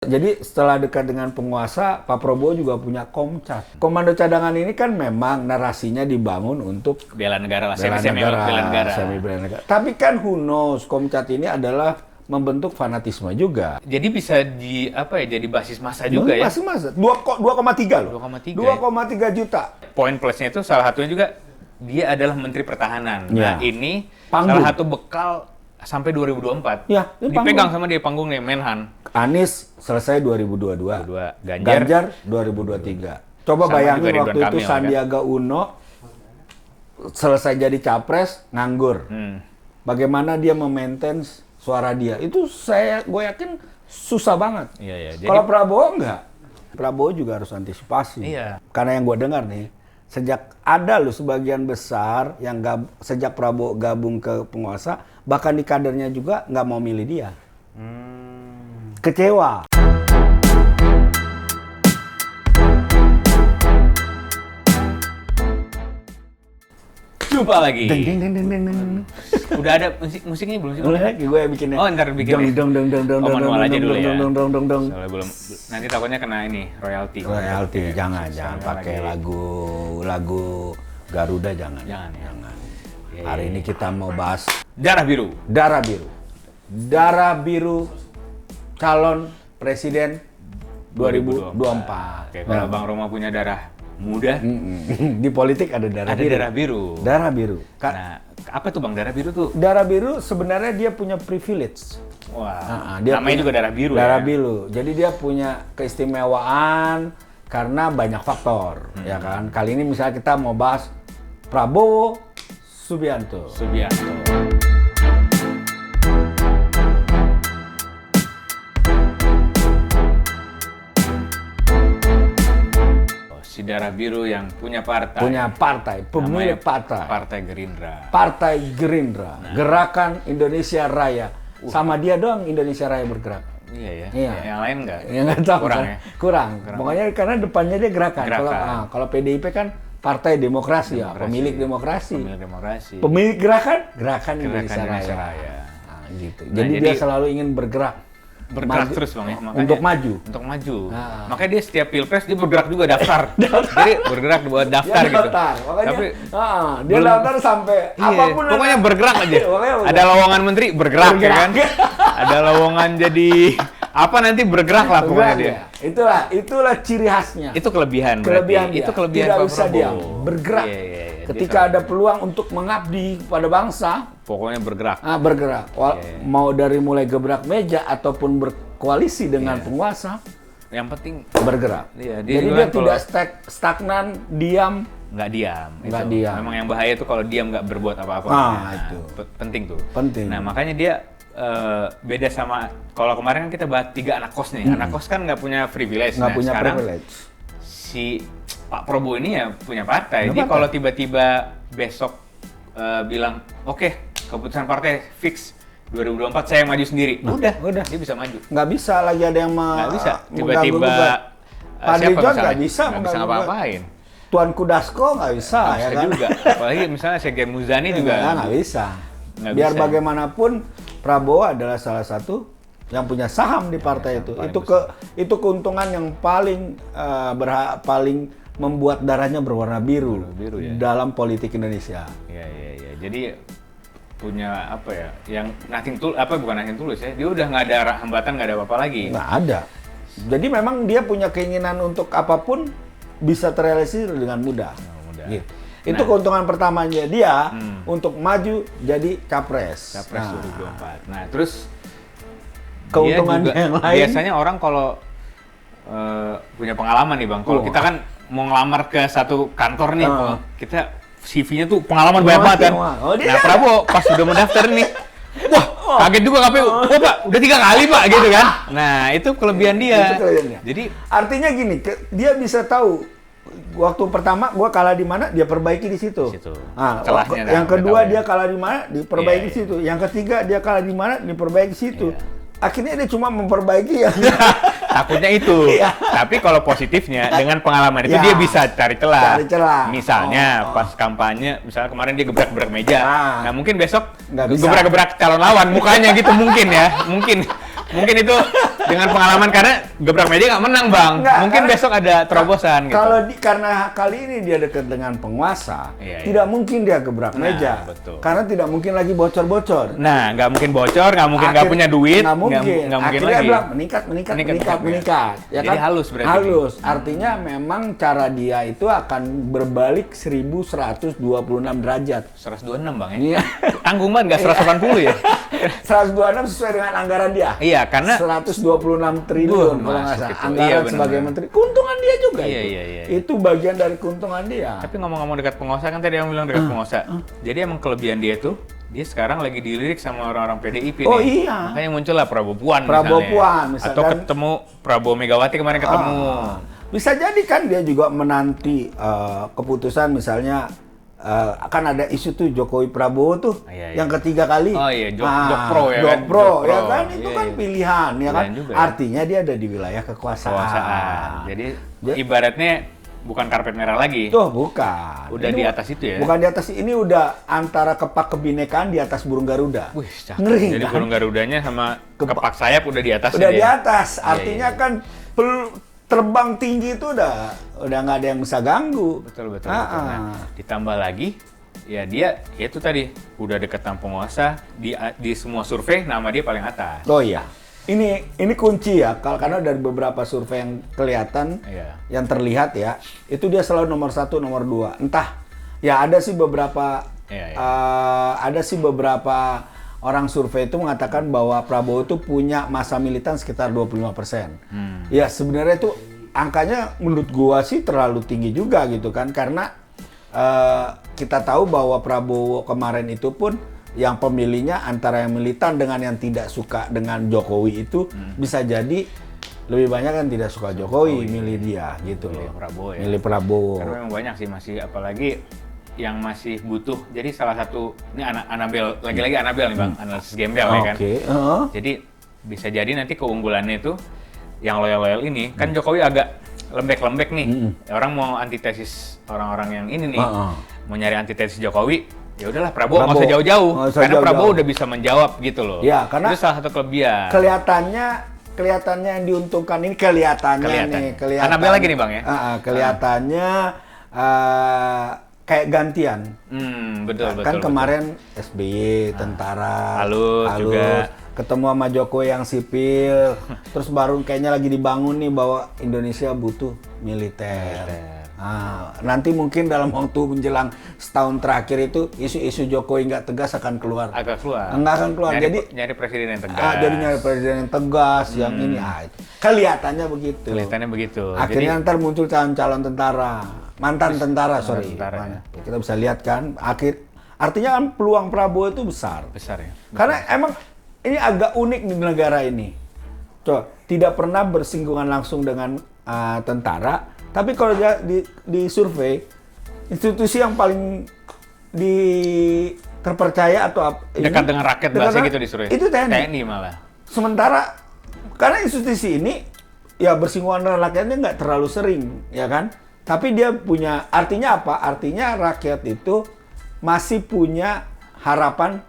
Jadi setelah dekat dengan penguasa, Pak Prabowo juga punya Komcat. Komando cadangan ini kan memang narasinya dibangun untuk bela negara lah, bela negara. Tapi kan who knows, Komcat ini adalah membentuk fanatisme juga. Jadi bisa jadi basis massa juga ya? Basis massa. 2,3 loh. 2,3 juta. Poin plusnya itu salah satunya juga dia adalah Menteri Pertahanan. Ya. Nah, ini Panggung. salah satu bekal sampai 2024. Ya, dipegang sama dia panggung nih, Menhan. Anies selesai 2022. Ganjar 2023. Coba sama bayangin juga waktu Ridwan itu Kamil, Sandiaga Uno selesai jadi capres, nganggur. Bagaimana dia memaintain suara dia? Itu gue yakin susah banget. Iya. Kalau Prabowo enggak. Prabowo juga harus antisipasi. Iya. Karena yang gue dengar nih, sejak ada loh sebagian besar yang sejak Prabowo gabung ke penguasa, bahkan di kadernya juga nggak mau milih dia. Kecewa. Jumpa lagi. Deng. Udah ada musiknya belum sih? Boleh lagi gue bikinnya. Oh, ntar bikin. Dong. Manual aja dulu ya. Dong. Soalnya belum. Nanti takutnya kena ini royalti. Jangan pakai lagu Garuda jangan. Jangan. Hari ini kita mau bahas Darah Biru. Darah biru calon presiden 2024. Oke, kalau Bang Roma punya darah muda, Di politik ada darah biru. Darah biru. Nah, apa tuh Bang darah biru tuh? Darah biru sebenarnya dia punya privilege. Wah, Dia namanya juga darah biru Darah ya? biru. Jadi dia punya keistimewaan karena banyak faktor, ya kan? Kali ini misalnya kita mau bahas Prabowo Subianto. Si darah biru yang punya partai. Pemilik Partai Gerindra. Partai Gerindra, Gerakan Indonesia Raya. Sama dia doang Indonesia Raya bergerak. Iya ya. Iya. Yang lain enggak? Ya nggak tahu. Kurang kan? ya? Kurang. Pokoknya karena depannya dia gerakan. Kalau PDIP kan Partai Demokrasi ya, pemilik demokrasi. Pemilik gerakan Indonesia Raya. Nah, gitu. Jadi dia selalu ingin bergerak terus Bang ya. Makanya, untuk maju. Nah. Makanya dia setiap pilpres dia bergerak juga daftar. Jadi bergerak buat daftar gitu. Makanya, tapi dia daftar sampai apapun. Pokoknya bergerak aja. Ada lowongan menteri bergerak. Ya kan. Ada lowongan jadi apa nanti bergerak lah pokoknya dia. Itulah ciri khasnya. Itu kelebihan Itu kelebihan Pak Tidak bisa Prabowo. diam. Bergerak. Iya. Ketika ada peluang untuk mengabdi kepada bangsa, pokoknya bergerak. Bergerak. Mau dari mulai gebrak meja ataupun berkoalisi dengan penguasa, yang penting bergerak. Iya, Jadi dia tidak stagnan, diam. Nggak diam. Memang yang bahaya itu kalau diam nggak berbuat apa-apa. Itu penting tuh. Penting. Nah makanya dia beda sama kalau kemarin kan kita bahas 3 anak kos nih. Anak kos kan nggak punya privilege. Sekarang si Pak Prabowo ini ya punya partai. Dia kalau tiba-tiba besok bilang, oke, keputusan partai fix 2024 saya maju sendiri. Udah. Dia bisa maju. Nggak bisa lagi ada yang nggak bisa. Tiba-tiba Fadli John nggak bisa ngapa-ngapain. Tuanku Dasko nggak bisa, ya kan? Juga. Apalagi misalnya Sekjen Muzani juga nggak bisa. Biar bagaimanapun Prabowo adalah salah satu yang punya saham di partai itu. Itu keuntungan yang paling membuat darahnya berwarna biru ya? Dalam politik Indonesia. Iya. Jadi punya apa ya? Yang bukan nothing tulus ya. Dia udah nggak ada hambatan, nggak ada apa-apa lagi. Nggak ada. Jadi memang dia punya keinginan untuk apapun bisa terrealisasi dengan mudah. Gitu. Itu keuntungan pertamanya dia untuk maju jadi capres 2024. Nah, terus keuntungan yang lain. Biasanya orang kalau punya pengalaman nih Bang, kalau kita kan mau ngelamar ke satu kantor nih, kita CV-nya tuh pengalaman banyak banget kan. Nah, Prabowo pas udah mendaftar nih, wah kaget juga KPU, Pak udah 3 kali Pak gitu kan. Nah itu kelebihan dia. Jadi artinya gini, dia bisa tahu waktu pertama gua kalah di mana, dia perbaiki di situ. Yang kedua dia kalah di mana, diperbaiki di situ. Yang ketiga dia kalah di mana, diperbaiki di situ. Akhirnya dia cuma memperbaiki ya. Takutnya itu. Tapi kalau positifnya dengan pengalaman itu dia bisa cari celah. Misalnya pas kampanye, misalnya kemarin dia gebrak-gebrak meja. Nah mungkin besok gebrak-gebrak calon lawan mukanya gitu mungkin ya. Mungkin itu dengan pengalaman karena gebrak meja nggak menang bang. Nggak, mungkin besok ada terobosan gitu. Karena kali ini dia dekat dengan penguasa, tidak mungkin dia gebrak meja. Betul. Karena tidak mungkin lagi bocor-bocor. Nah, nggak mungkin bocor, nggak mungkin nggak punya duit, nggak mungkin akhirnya lagi. Bilang meningkat. Ya jadi kan? halus berarti. Halus. Artinya memang cara dia itu akan berbalik 1126 derajat. 126 bang ya? Iya. Tanggung banget nggak 180 ya? 126 sesuai dengan anggaran dia. Iya, karena 126 triliun kalau nggak salah. Anggaran sebagai menteri. Keuntungan dia juga itu. Iya. Itu bagian dari keuntungan dia. Tapi ngomong-ngomong dekat penguasa, kan tadi yang bilang dekat penguasa. Jadi emang kelebihan dia tuh, dia sekarang lagi dilirik sama orang-orang PDIP nih. Iya. Makanya muncullah Prabowo Puan misalnya. Atau ketemu Prabowo Megawati kemarin ketemu. Bisa jadi kan dia juga menanti keputusan misalnya kan ada isu tuh Jokowi Prabowo tuh yang ketiga kali. Oh iya, Jokpro ya kan. Jokpro ya kan itu kan pilihan ya kan. Artinya dia ada di wilayah kekuasaan. Jadi ibaratnya bukan karpet merah lagi. Tuh bukan. Udah ini di atas itu ya. Bukan di atas, ini udah antara kepak kebinekaan di atas burung Garuda. Wih, ngeri. Jadi kan? Burung Garudanya sama kepak sayap udah di atas. Udah di atas. Artinya kan terbang tinggi itu udah nggak ada yang bisa ganggu. Betul. Nah, ditambah lagi ya dia itu tadi udah dekat sama penguasa, di semua survei nama dia paling atas. Oh iya. Ini kunci ya, karena dari beberapa survei yang kelihatan, yang terlihat ya, itu dia selalu nomor 1, nomor 2. Entah, ya ada sih beberapa orang survei itu mengatakan bahwa Prabowo itu punya massa militan sekitar 25%. Ya sebenarnya itu angkanya menurut gua sih terlalu tinggi juga gitu kan, karena kita tahu bahwa Prabowo kemarin itu pun yang pemilihnya antara yang militan dengan yang tidak suka dengan Jokowi itu bisa jadi lebih banyak kan tidak suka Jokowi, milih dia gitu loh. Prabowo ya. Milih Prabowo. Karena memang banyak sih masih, apalagi yang masih butuh. Jadi salah satu ini Anabel, lagi-lagi Anabel nih Bang, analisis gembel ya kan. Jadi bisa jadi nanti keunggulannya itu yang loyal-loyal ini kan Jokowi agak lembek-lembek nih. Orang mau antitesis orang-orang yang ini nih. Mau nyari antitesis Jokowi, ya udahlah Prabowo nggak usah jauh-jauh. Karena Prabowo udah bisa menjawab gitu loh. Ya, karena itu salah satu kelebihan. Kelihatannya yang diuntungkan ini kelihatannya. Anabel lagi nih Bang ya. Kelihatannya kayak gantian. Betul. Kan kemarin SBY tentara halus juga. Ketemu sama Jokowi yang sipil, terus baru kayaknya lagi dibangun nih bahwa Indonesia butuh militer. Nanti mungkin dalam waktu menjelang setahun terakhir itu isu-isu Jokowi nggak tegas akan keluar. Nggak akan keluar. Nyari presiden yang tegas. Jadi nyari presiden yang tegas, yang ini. Kelihatannya begitu. Akhirnya ntar muncul calon tentara, mantan tentara. Ya. Kita bisa lihat kan. Artinya kan peluang Prabowo itu besar. Besar ya. Karena emang ini agak unik di negara ini. Coba, tidak pernah bersinggungan langsung dengan tentara. Tapi kalau dia di survei, institusi yang paling terpercaya atau dekat dengan rakyat bahasa gitu di survei. Itu TNI malah. Sementara karena institusi ini ya bersinggungan dengan rakyatnya nggak terlalu sering, ya kan? Tapi dia punya, artinya apa? Artinya rakyat itu masih punya harapan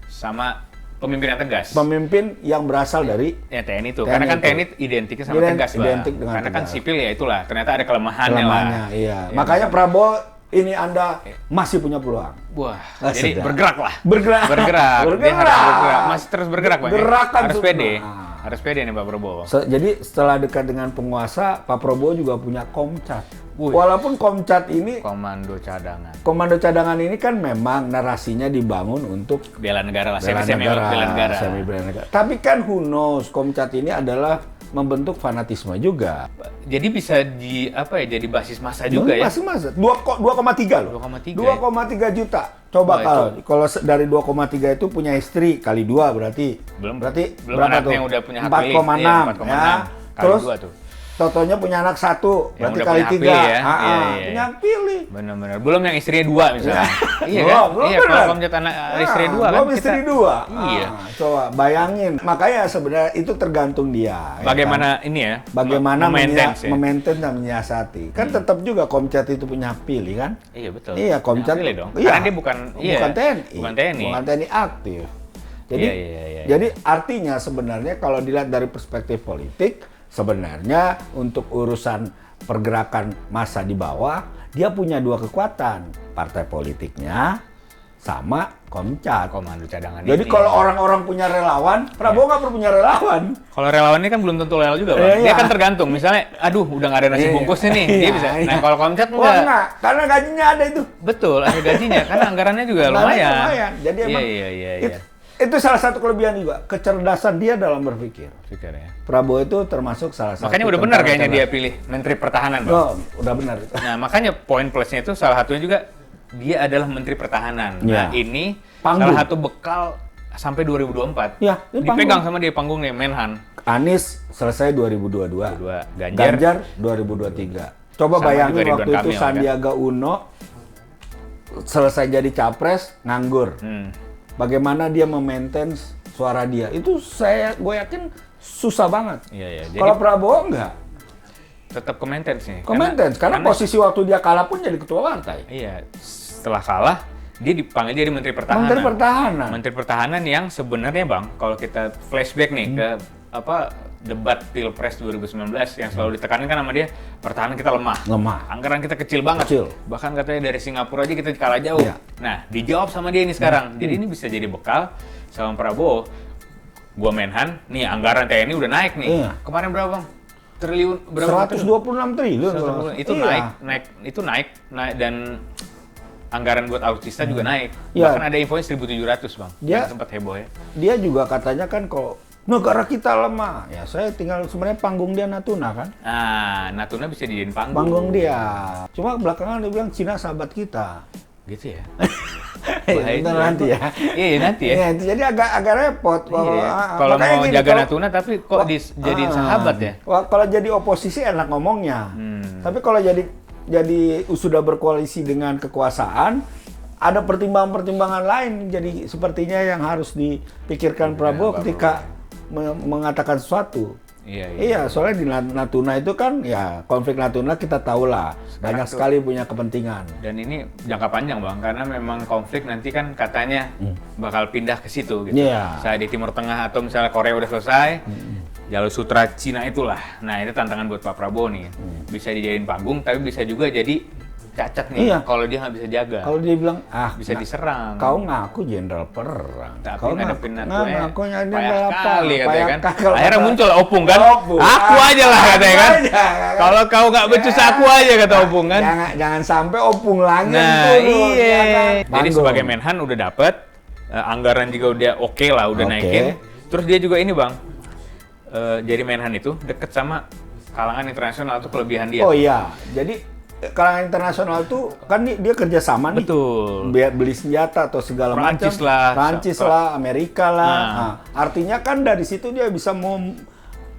sama pemimpin yang tegas. Pemimpin yang berasal dari TNI itu. Karena kan TNI identiknya sama tegas, karena kan sipil ya itulah. Ternyata ada kelemahannya lah. Iya. Makanya Prabowo ini Anda masih punya peluang. Wah, jadi bergerak lah. Bergerak. Dia harus bergerak. Masih terus bergerak, Pak. Harus pede. Harus pede nih Pak Prabowo. Jadi setelah dekat dengan penguasa, Pak Prabowo juga punya Komcat. Walaupun Komcat ini komando cadangan. Komando cadangan ini kan memang narasinya dibangun untuk bela negara lah, semi bela negara. Tapi kan who knows, Komcat ini adalah membentuk fanatisme juga. Jadi bisa jadi basis massa juga ya? Basis massa. 2,3 loh. 2,3 juta. Coba kalau dari 2,3 itu punya istri kali 2 berarti. Belum berapa tuh? Yang udah punya hak pilih. 4,6 ya. Terus 2 tuh. Totonya punya anak 1, berarti kali 3. Punya hak pilih. Benar-benar. Belum yang istrinya 2 misalnya. Iya kan? Iya, kalau komcat anak istri 2 kan. Belum istri 2. Iya. Coba bayangin. Makanya sebenarnya itu tergantung dia. Bagaimana ini ya? Bagaimana memaintain dan menyiasati. Kan tetap juga Komcat itu punya hak pilih kan? Iya betul. Iya, Komcat. Pilih dong. Karena dia bukan TNI. Bukan TNI. Bukan TNI aktif. Jadi artinya sebenarnya kalau dilihat dari perspektif politik, sebenarnya untuk urusan pergerakan massa di bawah, dia punya dua kekuatan, partai politiknya sama komando cadangan. Jadi kalau orang-orang punya relawan, Prabowo nggak perlu punya relawan. Kalau relawan ini kan belum tentu loyal juga, Bang. Dia kan tergantung. Misalnya, aduh udah nggak ada nasi bungkusnya nih, dia bisa. Nah kalau Komcat enggak. Karena gajinya ada itu. Betul, ada gajinya. Karena anggarannya juga lumayan. Jadi emang itu salah satu kelebihan juga, kecerdasan dia dalam berpikir. Prabowo itu termasuk salah satu. Makanya udah benar kayaknya dia pilih Menteri Pertahanan, Bang. Oh, udah benar. Nah makanya poin plusnya itu salah satunya juga dia adalah Menteri Pertahanan. Nah ini salah satu bekal sampai 2024. Ya, dipegang sama dia panggung nih, Menhan. Anies selesai 2022. Ganjar 2023. Coba bayangin waktu itu Sandiaga Uno selesai jadi capres nganggur. Bagaimana dia memaintain suara dia? Itu gue yakin susah banget. Kalau Prabowo enggak. Tetap ke-maintain sih. Karena posisi waktu dia kalah pun jadi ketua partai. Iya. Setelah kalah, dia dipanggil jadi Menteri Pertahanan. Menteri Pertahanan yang sebenarnya, Bang, kalau kita flashback nih ke debat Pilpres 2019 yang selalu ditekankan sama dia, pertahanan kita lemah. Anggaran kita kecil banget. Bahkan katanya dari Singapura aja kita kalah jauh. Nah, dijawab sama dia ini sekarang. Jadi ini bisa jadi bekal sama Prabowo. Gua Menhan, nih anggaran TNI udah naik nih. Kemarin berapa, Bang? Triliun berapa? 126 triliun. Itu naik dan anggaran buat alutsista juga naik. Bahkan ada infonya 1.700, Bang. Dia sempat heboh ya. Dia juga katanya kan kok negara kita lemah. Ya saya tinggal sebenarnya panggung dia Natuna kan. Natuna bisa dijadiin panggung. Panggung dia. Cuma belakangan dia bilang Cina sahabat kita. Gitu ya. Itu nanti ya. Iya nanti ya. Jadi agak repot. Kalau mau jaga Natuna tapi kok dijadiin sahabat ya. Kalau jadi oposisi enak ngomongnya. Tapi kalau jadi sudah berkoalisi dengan kekuasaan, ada pertimbangan-pertimbangan lain. Jadi sepertinya yang harus dipikirkan Prabowo ketika mengatakan sesuatu. Iya, soalnya di Natuna itu kan ya konflik Natuna kita tahu lah banyak sekali punya kepentingan. Dan ini jangka panjang, Bang, karena memang konflik nanti kan katanya bakal pindah ke situ gitu. Misalnya di Timur Tengah atau misalnya Korea udah selesai, jalur sutra Cina itulah. Nah itu tantangan buat Pak Prabowo nih. Bisa dijadiin panggung, tapi bisa juga jadi cacat nih kalau dia nggak bisa jaga. Kalau dia bilang, bisa diserang. Kau ngaku jenderal perang. Tapi ngadepin Natuna payah sekali katanya kan. Akhirnya muncul Opung kan. Aku aja lah katanya kan. Kalau kau nggak becus aku aja kata Opung kan. Jangan sampai Opung lagi. Nah iya. Jadi sebagai Menhan udah dapet. Anggaran juga udah oke lah, udah naikin. Terus dia juga ini, Bang. Jadi Menhan itu deket sama kalangan internasional, itu kelebihan dia. Oh iya. Jadi kalangan internasional tuh kan dia kerjasama nih. Betul. Beli senjata atau segala macam. Prancis lah, Amerika lah. Nah, artinya kan dari situ dia bisa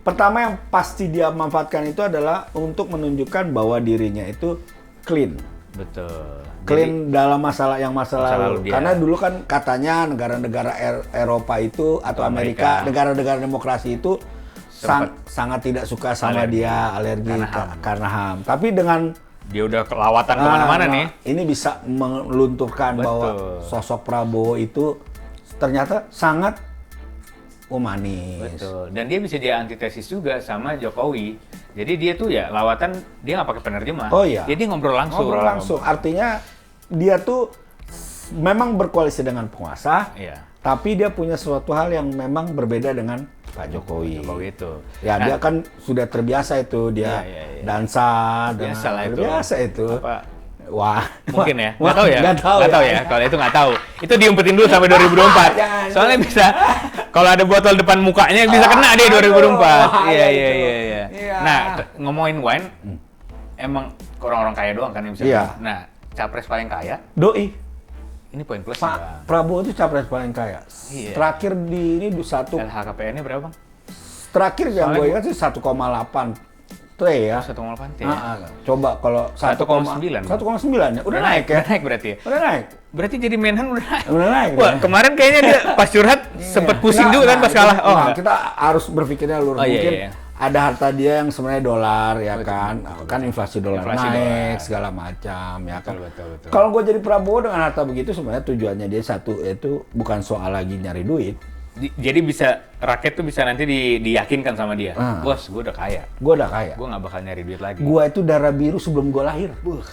pertama yang pasti dia manfaatkan itu adalah untuk menunjukkan bahwa dirinya itu clean. Betul. Clean dalam masalah lalu. Karena dulu kan katanya negara-negara Eropa itu atau Amerika, negara-negara demokrasi itu sangat tidak suka sama dia, alergi karena HAM. Tapi dengan dia udah kelawatan kemana-mana nih. Ini bisa melunturkan bahwa sosok Prabowo itu ternyata sangat humanis. Betul. Dan dia bisa jadi antitesis juga sama Jokowi. Jadi dia tuh ya lawatan, dia nggak pakai penerjemah. Oh iya. Jadi ngobrol langsung. Artinya dia tuh memang berkoalisi dengan penguasa. Iya. Tapi dia punya suatu hal yang memang berbeda dengan Pak Jokowi. Itu. Ya dia kan sudah terbiasa itu dia dansa dan biasa itu. Wah, mungkin ya. Nggak tahu ya. Nggak tahu ya. Kalau itu nggak tahu. Itu diumpetin dulu sampai 2024. Soalnya bisa kalau ada botol depan mukanya bisa kena deh 2024. Iya. Nah, ngomongin wine, emang orang-orang kaya doang kan yang bisa. Nah, capres paling kaya. Doi. Ini poin plus. Pak Prabowo itu capres paling kaya. Terakhir di ini LHKPN-nya berapa, Bang? Terakhir yang gue ingat sih 1,8 T ya. 1,8 T. Coba kalau 1,9. 1,9 ya. Udah naik ya? Udah naik berarti ya? Udah naik. Berarti jadi Menhan udah naik. Udah naik. Wah, kemarin kayaknya dia pas curhat sempet pusing juga kan pas kalah. Kita harus berpikirnya lurus. Mungkin ada harta dia yang sebenarnya dolar ya kan. Kan inflasi dolar naik segala macam ya kan. Betul. Kalau gue jadi Prabowo dengan harta begitu sebenarnya tujuannya dia satu, itu bukan soal lagi nyari duit. Jadi rakyat tuh bisa nanti diyakinkan sama dia. Bos, gue udah kaya. Gue udah kaya. Gue nggak bakal nyari duit lagi. Gue itu darah biru sebelum gue lahir.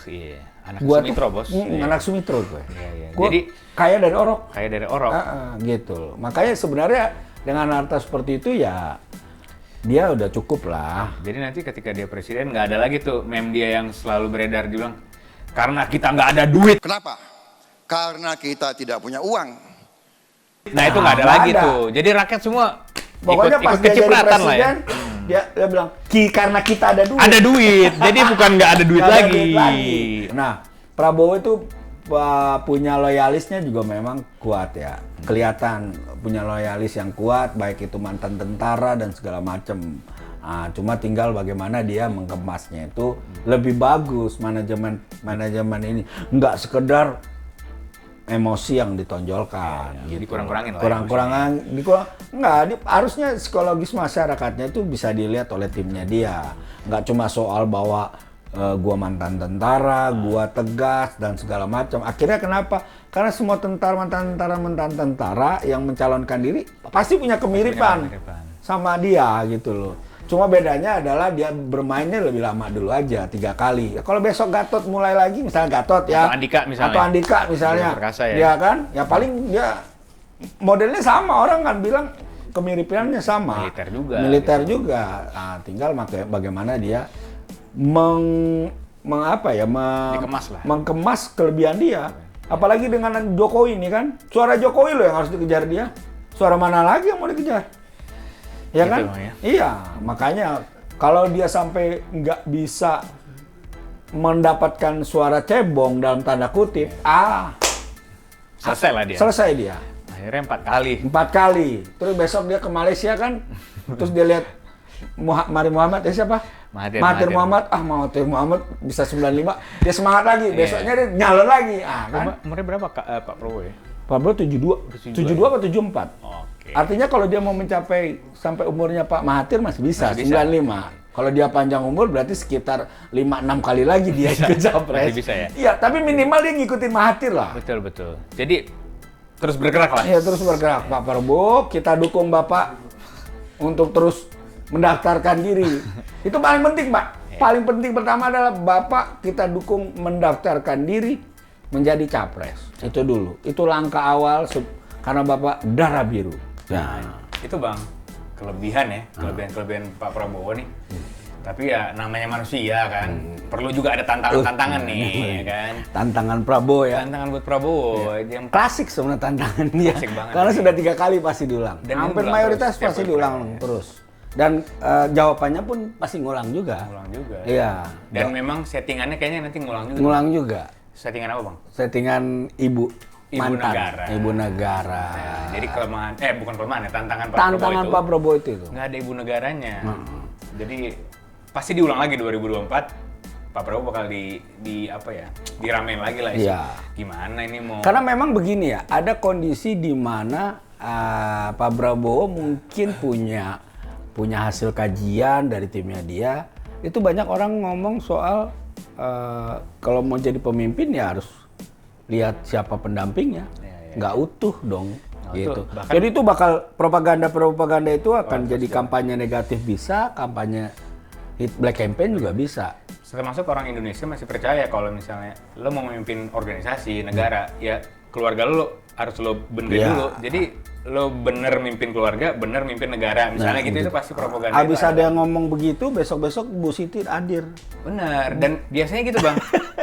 Iya. Anak gua Sumitro, Bos. Anak Sumitro gue. Iya. Gua jadi kaya dari orok. Kaya dari orok. Gitu. Makanya sebenarnya dengan harta seperti itu ya dia udah cukup lah. Jadi nanti ketika dia presiden nggak ada lagi tuh meme dia yang selalu beredar, dia bilang karena kita nggak ada duit. Kenapa? Karena kita tidak punya uang. Nah itu nggak ada lagi tuh. Jadi rakyat semua pokoknya pas ikut dia jadi presiden, ya. dia bilang karena kita ada duit. Ada duit. Jadi bukan nggak ada duit lagi. Nah, Prabowo itu punya loyalisnya juga memang kuat ya. Kelihatan punya loyalis yang kuat, baik itu mantan tentara dan segala macam. Nah, cuma tinggal bagaimana dia mengemasnya itu lebih bagus manajemen ini. Nggak sekedar emosi yang ditonjolkan, gitu. Dikurang-kurangin lah. Harusnya psikologis masyarakatnya itu bisa dilihat oleh timnya dia. Nggak cuma soal bahwa gua mantan tentara, gua tegas dan segala macam. Akhirnya kenapa? Karena semua mantan tentara yang mencalonkan diri pasti punya kemiripan sama dia gitu loh. Cuma bedanya adalah dia bermainnya lebih lama dulu aja, 3 kali. Kalau besok Gatot mulai lagi, misalnya Gatot ya. Atau Andika misalnya. Ya kan? Ya paling dia modelnya sama, orang kan bilang kemiripannya sama. Militer juga. Nah, tinggal bagaimana dia mengemas kelebihan dia. Apalagi dengan Jokowi ini kan. Suara Jokowi loh yang harus dikejar dia. Suara mana lagi yang mau dikejar? Ya gitu, kan? Ya? Iya, makanya kalau dia sampai nggak bisa mendapatkan suara cebong dalam tanda kutip, selesai lah dia. Selesai dia. Akhirnya 4 kali. 4 kali. Terus besok dia ke Malaysia kan, terus dia lihat Mahathir Muhammad, siapa? Mahathir Muhammad. Mahathir Muhammad bisa 95, dia semangat lagi. Besoknya dia nyalon lagi. Kan? Umurnya berapa Pak Prabowo ya? Pak Prabowo 72 atau 74. Artinya kalau dia mau mencapai sampai umurnya Pak Mahathir masih bisa. 95. Kalau dia panjang umur berarti sekitar 5-6 kali lagi dia ikut capres. Masih bisa ya? Iya, tapi minimal dia ngikutin Mahathir lah. Betul. Jadi terus bergerak lah. Iya, terus bergerak. Pak Prabowo, kita dukung Bapak untuk terus mendaftarkan diri. Itu paling penting, Pak. Paling penting pertama adalah Bapak kita dukung mendaftarkan diri menjadi capres. Itu dulu. Itu langkah awal karena Bapak darah biru. Nah, itu Bang, kelebihan kelebihan Pak Prabowo nih. Tapi ya namanya manusia kan, perlu juga ada tantangan nih, ya kan. Tantangan Prabowo ya. Tantangan buat Prabowo. Yang klasik sebenarnya tantangan dia. Klasik banget. Karena sudah 3 kali pasti diulang. Dan hampir mayoritas pasti diulang terus. Dan jawabannya pun pasti ngulang juga. Iya. Dan memang settingannya kayaknya nanti ngulang juga. Ngulang juga. Settingan apa Bang? Settingan ibu negara. Ibu negara. Nah, jadi kelemahan, bukan kelemahan ya, tantangan Pak Prabowo itu. Nggak ada ibu negaranya. Jadi pasti diulang lagi 2024. Pak Prabowo bakal diramein lagi lah. Iya. Gimana ini mau? Karena memang begini ya, ada kondisi di mana Pak Prabowo mungkin punya hasil kajian dari timnya dia. Itu banyak orang ngomong soal kalau mau jadi pemimpin ya harus lihat siapa pendampingnya, nggak utuh dong, gitu. Jadi itu bakal propaganda itu akan jadi kampanye negatif bisa, kampanye hit black campaign juga bisa. Termasuk orang Indonesia masih percaya kalau misalnya lo mau memimpin organisasi negara, ya keluarga lo harus lo benerin dulu. Jadi lo bener mimpin keluarga, bener mimpin negara, misalnya gitu. Itu pasti propaganda. Habis ada yang ngomong begitu, besok Bu Siti hadir. Bener, dan biasanya gitu Bang.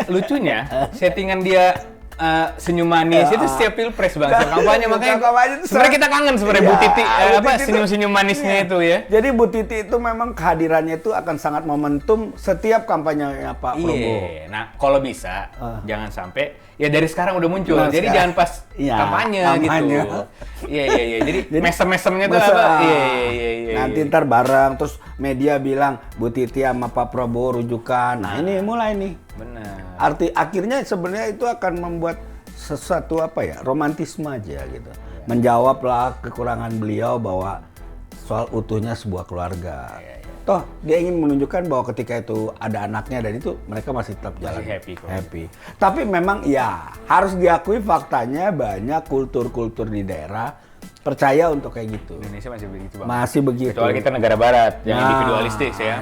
Lucunya, settingan dia senyum manis itu setiap pilpres Bang, setiap kampanye. Makanya sebenarnya kita kangen sebenarnya Bu Titi, senyum-senyum manisnya itu ya. Jadi Bu Titi itu memang kehadirannya itu akan sangat momentum setiap kampanyenya Pak Prabowo. Nah, kalau bisa jangan sampai ya dari sekarang udah muncul. Jadi jangan pas kampanye gitu. Iya. Jadi mesem-mesemnya tuh apa? Iya. Nanti ntar bareng terus media bilang Bu Titi sama Pak Prabowo rujukan. Nah, ini mulai nih. Benar. Akhirnya sebenarnya itu akan membuat sesuatu romantisme aja gitu. Menjawablah kekurangan beliau bahwa soal utuhnya sebuah keluarga. Toh dia ingin menunjukkan bahwa ketika itu ada anaknya dan itu mereka masih tetap jalan happy. Tapi memang ya harus diakui faktanya banyak kultur-kultur di daerah percaya untuk kayak gitu. Indonesia masih begitu, Bang. Masih begitu. Kecuali kita negara barat yang individualistis ya.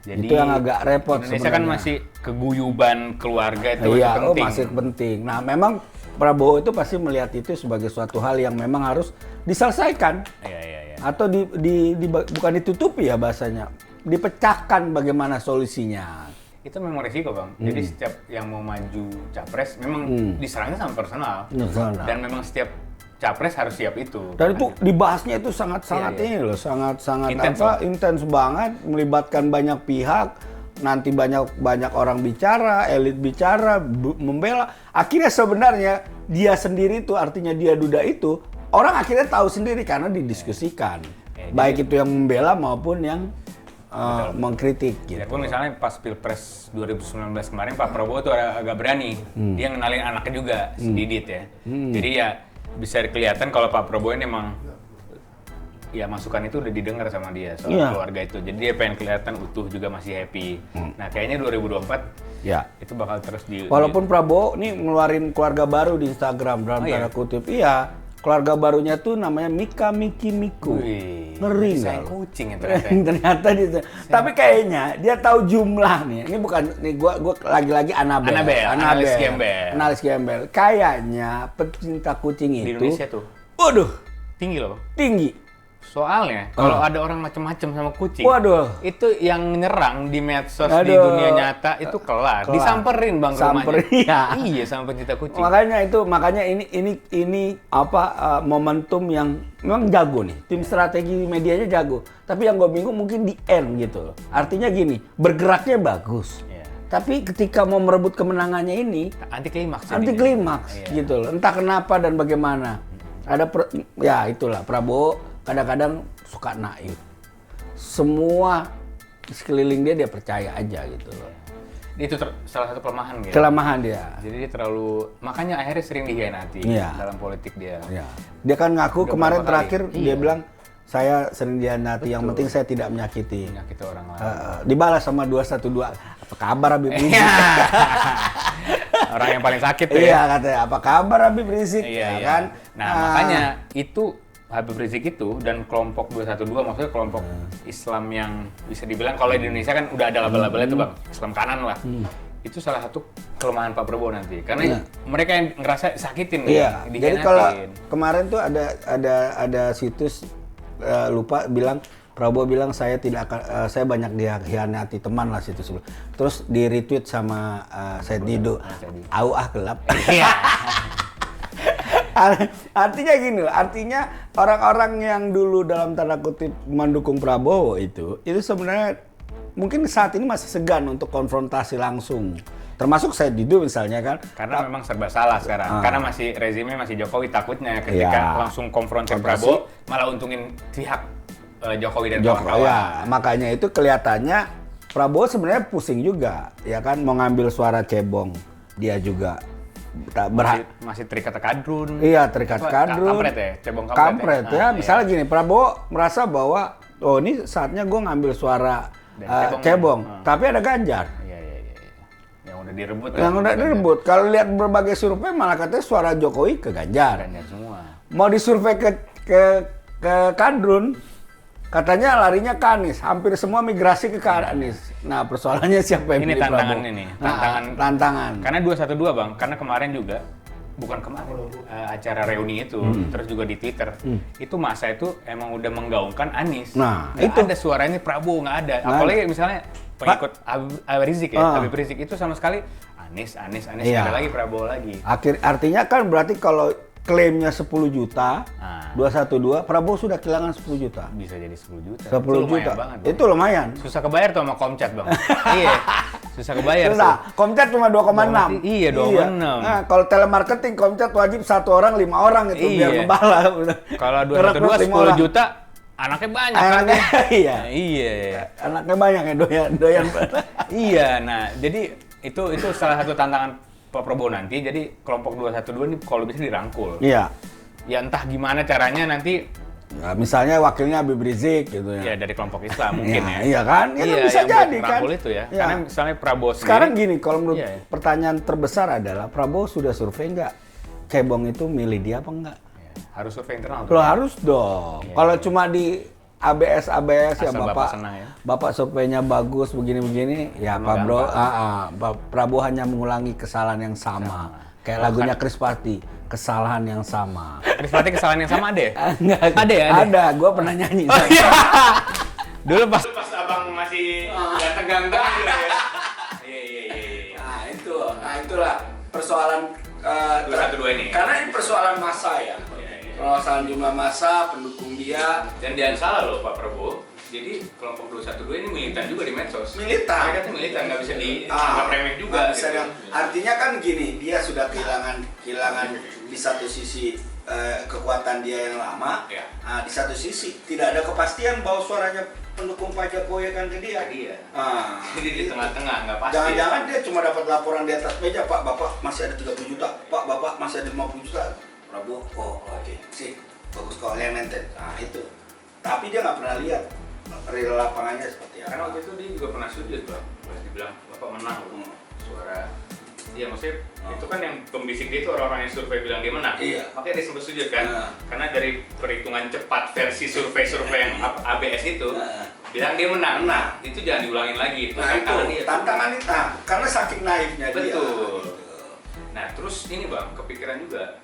Jadi itu yang agak repot Indonesia sebenarnya. kan masih keguyuban keluarga itu iya, penting. masih penting. Nah, memang Prabowo itu pasti melihat itu sebagai suatu hal yang memang harus diselesaikan. Iya. Atau bukan ditutupi ya bahasanya, dipecahkan bagaimana solusinya. Itu memang resiko, Bang. Jadi setiap yang mau maju capres memang diserangnya sama personal. Dan memang setiap capres harus siap itu. Dan itu dibahasnya itu sangat-sangat ini loh, sangat-sangat intens banget, melibatkan banyak pihak. Nanti banyak orang bicara, elit bicara, membela. Akhirnya sebenarnya dia sendiri itu, artinya dia duda itu, orang akhirnya tahu sendiri karena didiskusikan. Baik itu yang membela maupun yang mengkritik. Gitu. Pun misalnya pas Pilpres 2019 kemarin Pak Prabowo tuh agak berani. Dia ngenalin anaknya juga, si Didit ya. Jadi ya bisa kelihatan kalau Pak Prabowo ini emang ya masukan itu udah didengar sama dia soal keluarga itu. Jadi dia pengen kelihatan utuh juga masih happy. Nah kayaknya 2024 itu bakal terus walaupun Prabowo nih ngeluarin keluarga baru di Instagram dalam tanda kutip. Iya, keluarga barunya tuh namanya Mika Miki Miku. Ngeri nggak? Kucing itu ternyata dia. Tapi kayaknya dia tahu jumlah nih. Ini bukan nih gua lagi-lagi analis gembel. Kayaknya pecinta kucing di itu Indonesia tuh. Waduh, tinggi loh. tinggi. Soalnya kalau ada orang macem-macem sama kucing, itu yang nyerang di medsos di dunia nyata itu kelar. Disamperin Bang rumahnya. Iya, sama pencinta kucing. Makanya ini momentum yang memang jago nih. Tim strategi medianya jago. Tapi yang gue bingung mungkin di end gitu. Artinya gini, bergeraknya bagus. Tapi ketika mau merebut kemenangannya ini anti klimaks gitu loh. Entah kenapa dan bagaimana. Itulah Prabowo kadang-kadang suka naif. Semua sekeliling dia percaya aja gitu loh. Itu salah satu kelemahan gitu. Kelemahan dia. Jadi dia makanya akhirnya sering dihianati dalam politik dia. Dia kan ngaku kemarin terakhir dia bilang saya sering dihianati, yang penting saya tidak menyakiti orang lain. Dibalas sama 212. Apa kabar Habib Rizik? Orang yang paling sakit ya. Iya katanya, apa kabar Habib Rizik? Iya kan? Nah, makanya itu Habib Rizik itu dan kelompok 212 maksudnya kelompok Islam yang bisa dibilang kalau di Indonesia kan udah ada label-labelnya tuh Bang, Islam kanan lah. Itu salah satu kelemahan Pak Prabowo nanti karena mereka yang ngerasa sakitin Jadi kalau kemarin tuh ada situs lupa Prabowo bilang saya tidak akan saya banyak dikhianati teman lah situs. Terus di retweet sama Said Didu. Gelap. Artinya gini, orang-orang yang dulu dalam tanda kutip mendukung Prabowo itu sebenarnya mungkin saat ini masih segan untuk konfrontasi langsung. Termasuk saya Didu misalnya kan. Karena memang serba salah sekarang. Karena rezimnya masih Jokowi, takutnya ketika langsung konfrontir Prabowo malah untungin pihak Jokowi dan kawan-kawan. Makanya itu kelihatannya Prabowo sebenarnya pusing juga, ya kan, mau ngambil suara cebong. Dia juga masih terikat kadrun. Iya, terikat kadrun. Kampret ya, cebong kampret ya. Misalnya gini, Prabowo merasa bahwa ini saatnya gue ngambil suara cebong. Tapi ada Ganjar. Iya. Yang udah direbut. Direbut. Kalau lihat berbagai survei malah katanya suara Jokowi ke Ganjar. Semua. Mau disurvei ke kadrun, katanya larinya ke Anies. Hampir semua migrasi ke Anies. Nah, persoalannya siapa yang ini pilih tantangan Prabowo? ini. Tantangan. Karena 212 Bang, karena kemarin juga bukan kemarin acara reuni itu, terus juga di Twitter, itu masa itu emang udah menggaungkan Anies. Nah, itu ada suaranya Prabowo nggak ada. Apalagi misalnya pengikut Habib Rizik ya, Habib Rizik itu sama sekali Anies, ada lagi Prabowo lagi. Artinya kan berarti kalau klaimnya 10 juta, 212, Prabowo sudah kehilangan 10 juta. Bisa jadi 10 juta. 10 juta. Banget, itu lumayan. Susah kebayar tuh sama Komcat, Bang. Iya. Susah kebayar. Susah. Komcat cuma 2,6. Iya, 2,6. Nah, kalau telemarketing Komcat wajib 1 orang 5 orang itu biar ngebala. Kalau 212 10 juta, anaknya banyak kan. Iya. Anaknya banyak ya doyan. Iya, nah jadi itu salah satu tantangan Pak Prabowo nanti, jadi kelompok 212 ini kalau bisa dirangkul. Iya. Ya entah gimana caranya nanti. Nah, misalnya wakilnya Habib Rizik gitu ya. Ya dari kelompok Islam mungkin ya. Iya kan? Itu bisa jadi kan. Itu ya. Karena misalnya Prabowo sendiri. Sekarang gini, kalau menurut pertanyaan terbesar adalah Prabowo sudah survei nggak? Cebong itu milih dia apa enggak? Harus survei internal. Lo harus dong. Kalau cuma di ABS ya Bapak senang ya. Bapak surveinya bagus begini-begini ya Pak Bro. Prabowo hanya mengulangi kesalahan yang sama. Kayak lagunya Chris Patti, kesalahan yang sama. Chris Patti kesalahan yang sama ada ya? Ada ya? Ada, gue pernah nyanyi. Dulu pas abang masih ganteng-ganteng gitu ya. Iya. Nah itulah persoalan 212 ini. Karena ini persoalan massa ya. Persoalan jumlah massa, pendukung dia. Dan jangan salah loh Pak Prabowo. Jadi kelompok 212 ini militan juga di medsos. Militan. Mereka tuh militan, nggak bisa dianggap remeh juga. Gitu. Artinya kan gini, dia sudah kehilangan di satu sisi kekuatan dia yang lama. Ya. Di satu sisi tidak ada kepastian bahwa suaranya pendukung Pak Jokowi akan ke dia. Jadi di tengah-tengah nggak pasti. Jangan-jangan dia cuma dapat laporan di atas meja, Pak, Bapak masih ada 30 juta, Pak, Bapak masih ada 50 juta. Prabowo, oke, sih, bagus kalau yang nenten. Nah itu. Tapi dia nggak pernah lihat real lapangannya seperti apa. Karena waktu itu dia juga pernah sujud, Bang. Dibilang Bapak menang suara. Iya, maksudnya itu kan yang pembisik dia itu orang-orang yang survei bilang dia menang. Iya. Makanya dia sempat sujud kan. Karena dari perhitungan cepat versi survei yang ABS itu bilang dia menang. Nah, itu jangan diulangin lagi. Nah, itu tantangan itu. Karena saking naifnya dia. Betul. Nah, terus ini Bang, kepikiran juga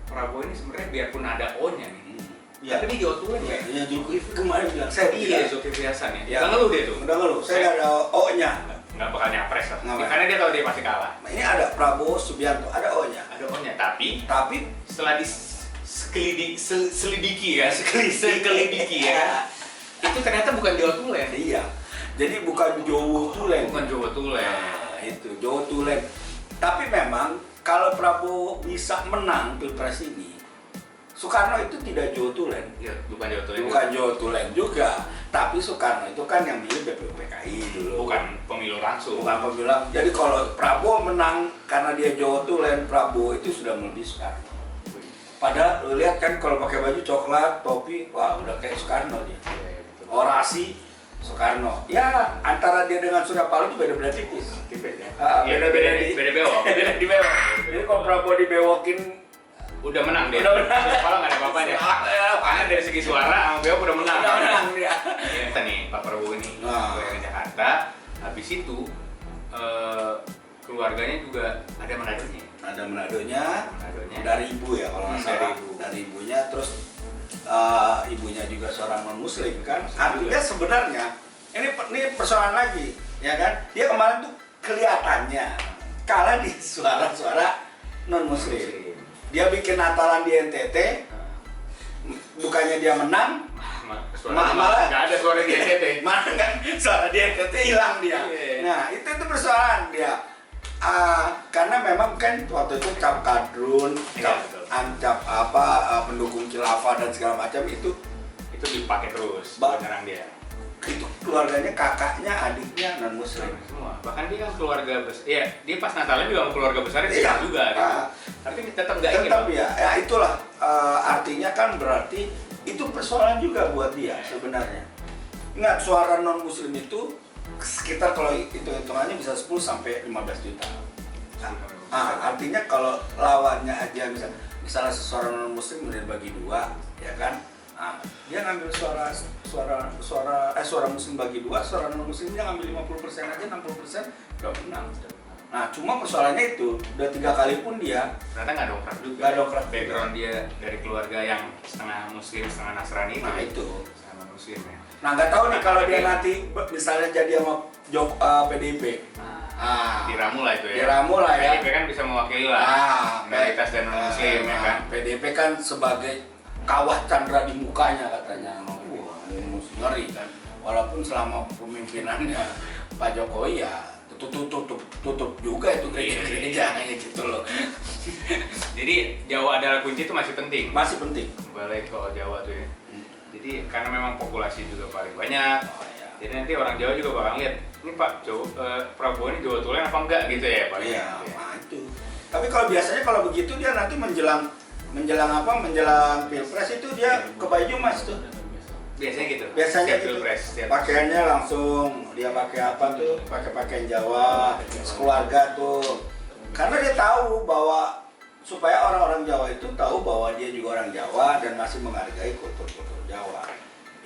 Prabowo ini sebenarnya biarpun ada O-nya nih. Ya. Tapi dia Jawa Tulen ya. Iya, Zulkifli kemarin bilang, saya Iya, Zulkifli Hasan ya. Ya. Udah ngeluh dia tuh. Udah ngeluh, saya nggak ada O-nya. Nggak bakal nyapres lah. Nggak. Karena dia tahu dia pasti kalah. Nah, ini ada Prabowo Subianto, ada O-nya. Ada O-nya, tapi setelah diselidiki ya, itu ternyata bukan Jawa Tulen. Iya. Jadi bukan Jawa Tulen. Bukan Jawa Tulen. Nah, itu Jawa Tulen. Tapi memang kalau Prabowo bisa menang Pilpres ini, Soekarno itu tidak Jawa Tulen. Ya, bukan Jawa Tulen. Bukan Jawa Tulen juga. Tapi Soekarno itu kan yang milih BPUPKI dulu. Bukan pemilu langsung. Bukan pemilu. Jadi kalau Prabowo menang karena dia Jawa Tulen, Prabowo itu sudah melebihi Soekarno. Padahal lu lihat kan kalau pakai baju coklat, topi, wah udah kayak Soekarno dia. Orasi Soekarno. Ya antara dia dengan Surya Paloh itu beda-beda tipis. Beda bewok. Beda di bewok. Jadi kalau Prabowo dibewokin udah menang dia. Udah menang. Kalau nggak ada apa-apanya. Karena dari segi suara sama bewok udah menang. Udah menang dia. Kita nih Pak Prabowo ini ke Jakarta. Habis itu keluarganya juga ada Manadonya. Ada Manadonya. Dari ibu ya kalau nggak salah. Dari ibunya terus ibunya juga seorang non muslim kan. Artinya sebenarnya ini persoalan lagi ya kan. Dia kemarin tuh kelihatannya kalah di suara-suara non muslim. Dia bikin Natalan di NTT, bukannya dia menang, malah nggak ada suara di NTT. Mana kan suara di NTT hilang dia. Nah itu persoalan dia. Karena memang kan waktu itu cap kadrun, cap pendukung khilafah dan segala macam itu dipakai terus menyerang dia. Itu keluarganya, kakaknya, adiknya non muslim semua. Bahkan dia kan keluarga besar. Iya, dia pas Natalnya juga keluarga besarnya dia juga. Gitu. Tapi tetap nggak ingin. Tetap ya itulah artinya kan berarti itu persoalan juga buat dia sebenarnya. Ingat suara non muslim itu sekitar kalau hitung-hitungannya bisa 10 sampai 15 juta. Artinya kalau lawannya aja misalnya seseorang non muslim udah dibagi dua, ya kan? Dia ngambil suara muslim bagi dua, suara non muslimnya ngambil 50% aja, 60% udah menang. Nah, cuma persoalannya itu udah 3 kali pun dia ternyata nggak dongkrak juga. Nggak dongkrak. Background dia dari keluarga yang setengah muslim, setengah Nasrani. Nah itu. Sama muslim ya. Nah nggak tahu nih kalau dia nanti misalnya jadi sama PDIP. Diramu lah itu ya. Diramu lah ya. PDIP kan bisa mewakili lah minoritas dan non muslim ya kan. PDIP kan sebagai kawah Chandra di mukanya katanya. Wah, ngeri kan. Walaupun selama pemimpinannya Pak Jokowi ya tutup juga itu gereja kayak gitu loh. Jadi Jawa adalah kunci itu masih penting. Masih penting. Balik ke Jawa tuh ya. Jadi karena memang populasi juga paling banyak. Jadi nanti orang Jawa juga bakal lihat ini Pak Prabowo ini Jawa Tulen apa enggak gitu ya Pak. Iya, nah itu. Tapi kalau biasanya kalau begitu dia nanti menjelang Pilpres itu dia ke baju mas tuh. Biasanya gitu. Biasanya gitu. Pakaiannya langsung dia pakai apa tuh? Pakai pakaian Jawa, sekeluarga tuh. Karena dia tahu bahwa supaya orang-orang Jawa itu tahu bahwa dia juga orang Jawa dan masih menghargai kultur-kultur Jawa.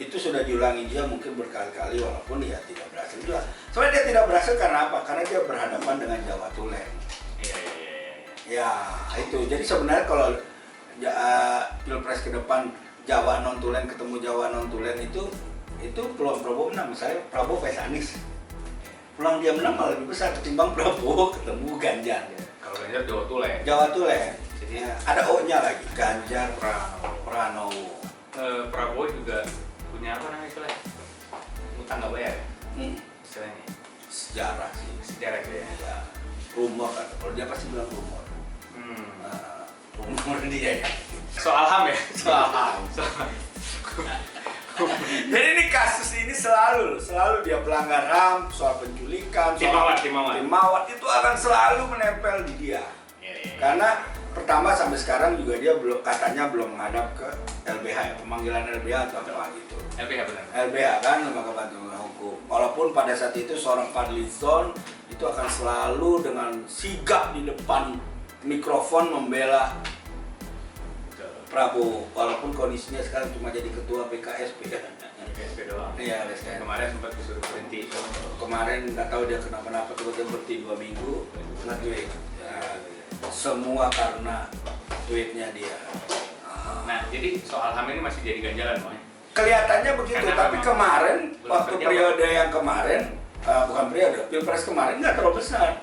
Itu sudah diulangi dia mungkin berkali-kali walaupun dia tidak berhasil juga. Soalnya dia tidak berhasil karena apa? Karena dia berhadapan dengan Jawa Tulen. Ya, itu. Jadi sebenarnya kalau Pilpres ke depan Jawa non Tulen ketemu Jawa non Tulen itu peluang Prabowo menang. Misalnya Prabowo vs Anies. Peluang dia menang malah lebih besar ketimbang Prabowo ketemu Ganjar. Kalau Ganjar Jawa Tulen. Jawa Tulen. Jadi ada O-nya lagi, Ganjar Pranowo. Prabowo juga punya apa namanya istilahnya? Utang nggak bayar ya? Istilahnya. Sejarah sih. Sejarah gitu ya. Ya. Rumor kan. Kalau dia pasti bilang rumor. Rumor dia ya. Soal HAM ya? Soal HAM. Jadi ini kasus ini selalu dia pelanggar HAM, soal penculikan, soal Timawat itu akan selalu menempel di dia. Karena pertama sampai sekarang juga dia katanya belum menghadap ke LBH ya, pemanggilan LBH atau apa gitu. LBH benar. LBH kan, Lembaga Bantuan Hukum. Walaupun pada saat itu seorang Fadlizon itu akan selalu dengan sigap di depan mikrofon membela Prabowo, walaupun kondisinya sekarang cuma jadi ketua PKSP kan. PKSP doang. Iya, PKSP. Kemarin sempat disuruh berhenti. Kemarin nggak tahu dia kenapa-napa, tiba-tiba berhenti 2 minggu, nge-tweet. Ya, semua karena tweetnya dia. Nah, jadi soal HAM ini masih jadi ganjalan, Bang. Kelihatannya begitu, karena tapi kemarin, waktu terjawab. periode yang kemarin, bukan periode, Pilpres kemarin nggak terlalu besar.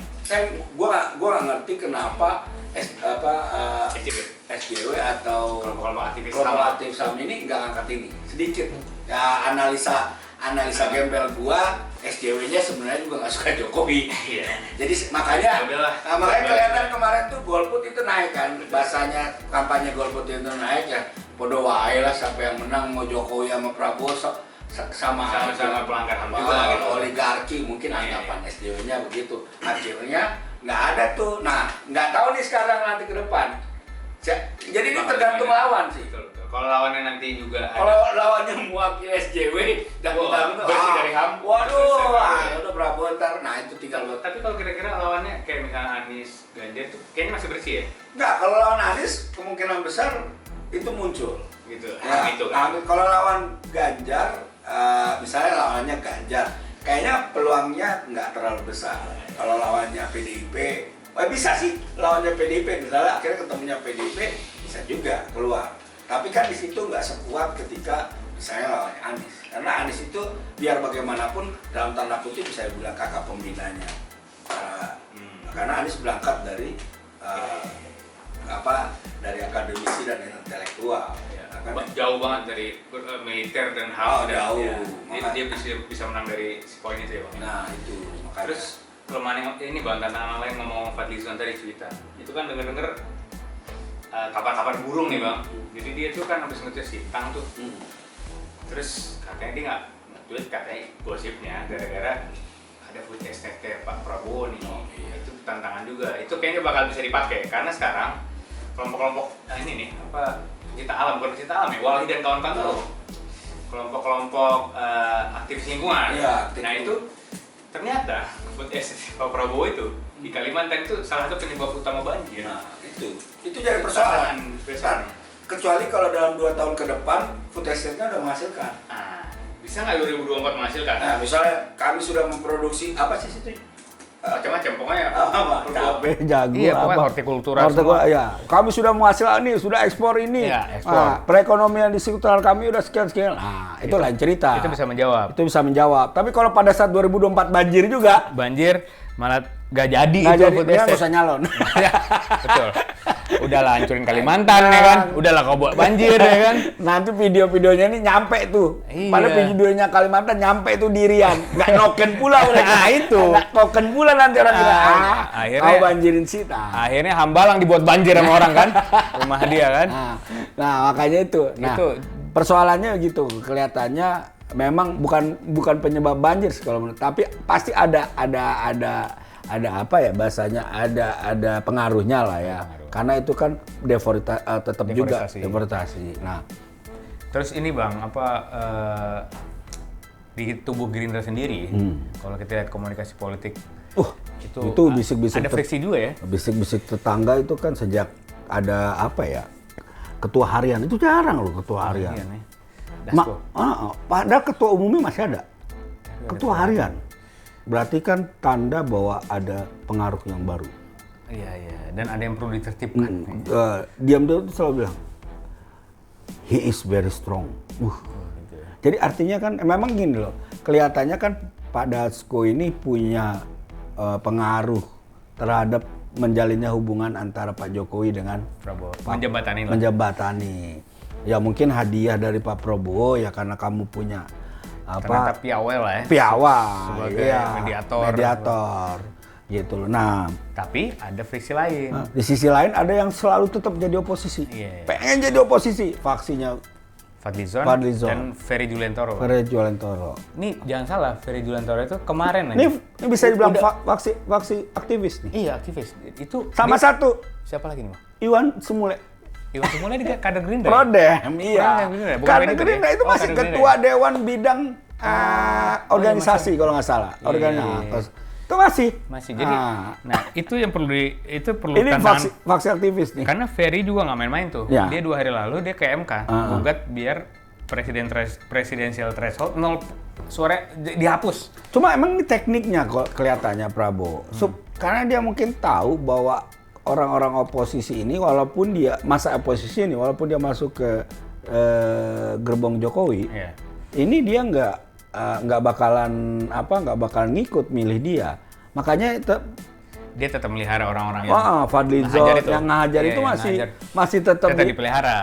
Gua nggak ngerti kenapa SJW atau kelompok aktif SAM ini nggak ngangkat ini sedikit. Ya analisa gembel gua, SJW-nya sebenarnya juga nggak suka Jokowi. Jadi makanya kelihatan kemarin tuh golput itu naik kan, bahasanya kampanye golput itu naik ya. Bodoh wae lah siapa yang menang, mau Jokowi sama Prabowo sama pelanggar HAM juga gitu. Oligarki mungkin anggapan SJW-nya begitu. Akhirnya nggak ada tuh. Nah, nggak tahu nih sekarang nanti ke depan. Jadi ini tergantung lawan sih. Kalau lawannya nanti juga kalau lawannya mewakili SJW dan kita bersih dari HAM. Waduh, udah Prabowo ntar. Nah, itu tinggal buat. Tapi kalau kira-kira lawannya kayak misalnya Anies, Ganjar itu kayaknya masih bersih ya? Nggak, kalau lawan Anies kemungkinan besar itu muncul. Gitu. Ya, gitu kan. Kalau lawan Ganjar, misalnya lawannya Ganjar, kayaknya peluangnya nggak terlalu besar. Kalau lawannya PDIP, bisa sih lawannya PDIP, misalnya akhirnya ketemunya PDIP bisa juga keluar. Tapi kan di situ nggak sekuat ketika misalnya lawannya Anies. Karena Anies itu biar bagaimanapun dalam tanda kutip bisa bilang kakak pembinanya. Karena Anies berangkat dari dari akademisi dan intelektual. Jauh banget dari militer dan HAM. Jauh. Dia bisa menang dari si poin itu ya, Bang. Nah, itu makanya. Terus kelemahan ini Bang, tantangan lain ngomong Fadlizon tadi cerita. Itu kan denger-denger kabar-kabar burung nih, Bang. Jadi dia tuh kan habis nge-tweet Sintang tuh. Terus katanya dia nggak nge-tweet, katanya gosipnya gara-gara ada footage Pak Prabowo nih. Itu tantangan juga. Itu kayaknya bakal bisa dipakai karena sekarang kelompok-kelompok ini nih pecinta alam, bukan pecinta alam ya, Walhi dan kawan-kawan tuh kelompok-kelompok aktivis lingkungan. Nah itu ternyata Pak Prabowo itu di Kalimantan itu salah satu penyebab utama banjir. Nah itu jadi persoalan. Kecuali kalau dalam 2 tahun ke depan food estate-nya udah menghasilkan. Bisa nggak 2024 menghasilkan? Nah misalnya kami sudah memproduksi apa sih itu? Macam-macam pokoknya cabai, jagung, iya, pokoknya hortikultura ya. Kami sudah menghasilkan ini, sudah ekspor ini. Ya, ekspor. Perekonomian di sekitar kami udah sekian. Nah, itu lain cerita. Itu bisa menjawab. Tapi kalau pada saat 2024 banjir juga, malah gak jadi nggak usah nyalon. Betul. Udahlah hancurin Kalimantan ya kan. Udahlah kau buat banjir ya kan. Nanti video-videonya ini nyampe tuh. Iya. Padahal videonya Kalimantan nyampe tuh dirian. Nggak token pula udah. Nah itu. Nggak token pula nanti orang kira. Akhirnya banjirin Sita. Akhirnya Hambalang dibuat banjir sama orang kan. Rumah dia kan. Nah makanya itu. Nah persoalannya gitu. Kelihatannya memang bukan penyebab banjir sih kalau menurut. Tapi pasti ada apa ya bahasanya, ada pengaruhnya lah ya. Karena itu kan tetap juga deforestasi. Nah, terus ini Bang, di tubuh Gerindra sendiri, kalau kita lihat komunikasi politik, itu bisik-bisik ada friksi juga ya. Bisik-bisik tetangga itu kan sejak ada apa ya? Ketua harian itu jarang loh ketua harian. Padahal ketua umumnya masih ada. Ketua harian. Berarti kan tanda bahwa ada pengaruh yang baru. Iya. Dan ada yang perlu ditertibkan. Diam-diam itu selalu bilang, he is very strong. Jadi artinya kan memang gini loh. Kelihatannya kan Pak Dasko ini punya pengaruh terhadap menjalinnya hubungan antara Pak Jokowi dengan Prabowo. Menjembatani. Ya mungkin hadiah dari Pak Prabowo ya karena kamu punya ternyata piawai lah ya. Sebagai mediator. Gitu loh. Nah, tapi ada friksi lain. Di sisi lain ada yang selalu tetap jadi oposisi. Pengen jadi oposisi, faksinya Fadlizon dan Ferry Julentoro. Ini jangan salah, Ferry Julentoro itu kemarin ini bisa dibilang faksi aktivis nih. Iya, aktivis. Itu sama satu. Siapa lagi nih, Bang? Iwan Sumule dia kader Gerindra. Prodem, iya. Kader Gerindra itu masih ketua Dewan Bidang organisasi kalau nggak salah. Organisasi. Itu masih. Jadi, itu yang perlu ini faksi aktivis nih. Karena Ferry juga nggak main-main tuh. Ya. Dia 2 hari lalu dia ke MK gugat biar presidensial threshold 0 suara dihapus. Cuma emang ini tekniknya kok kelihatannya Prabowo. Karena dia mungkin tahu bahwa orang-orang oposisi ini walaupun dia masuk ke gerbong Jokowi, ini dia nggak bakalan ngikut milih dia. Makanya dia tetap melihara orang-orang yang Fadlizon yang ngajar itu masih tetap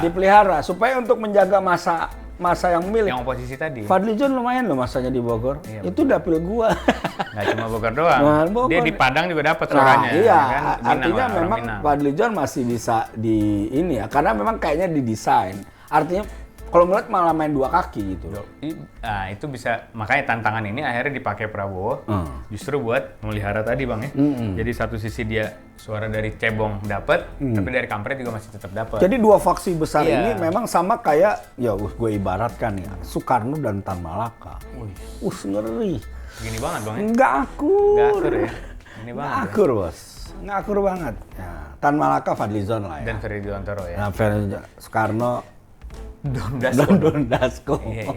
dipelihara supaya untuk menjaga masa yang memilih. Yang oposisi tadi. Fadlizon lumayan loh masanya di Bogor. Itu dapil gua. Nggak cuma Bogor doang. Dia di Padang juga dapat suaranya. Iya, kan? Artinya memang Fadlizon masih bisa di ini ya, karena memang kayaknya didesain. Artinya kalau melihat malah main 2 kaki gitu. Nah, itu bisa, makanya tantangan ini akhirnya dipakai Prabowo justru buat melihara tadi, Bang ya. Jadi satu sisi dia suara dari cebong dapat, tapi dari kampret juga masih tetap dapat. Jadi 2 faksi besar ini memang sama kayak gue ibaratkan ya, Soekarno dan Tan Malaka. Ngeri. Gini banget, Bang ya. Nggak akur ya. Ini banget. Nggak akur, Bos. Nggak akur banget. Ya, Tan Malaka Fadlizon lah ya. Dan Ferry Julentoro ya. Nah, Soekarno Don Dasko. Iya.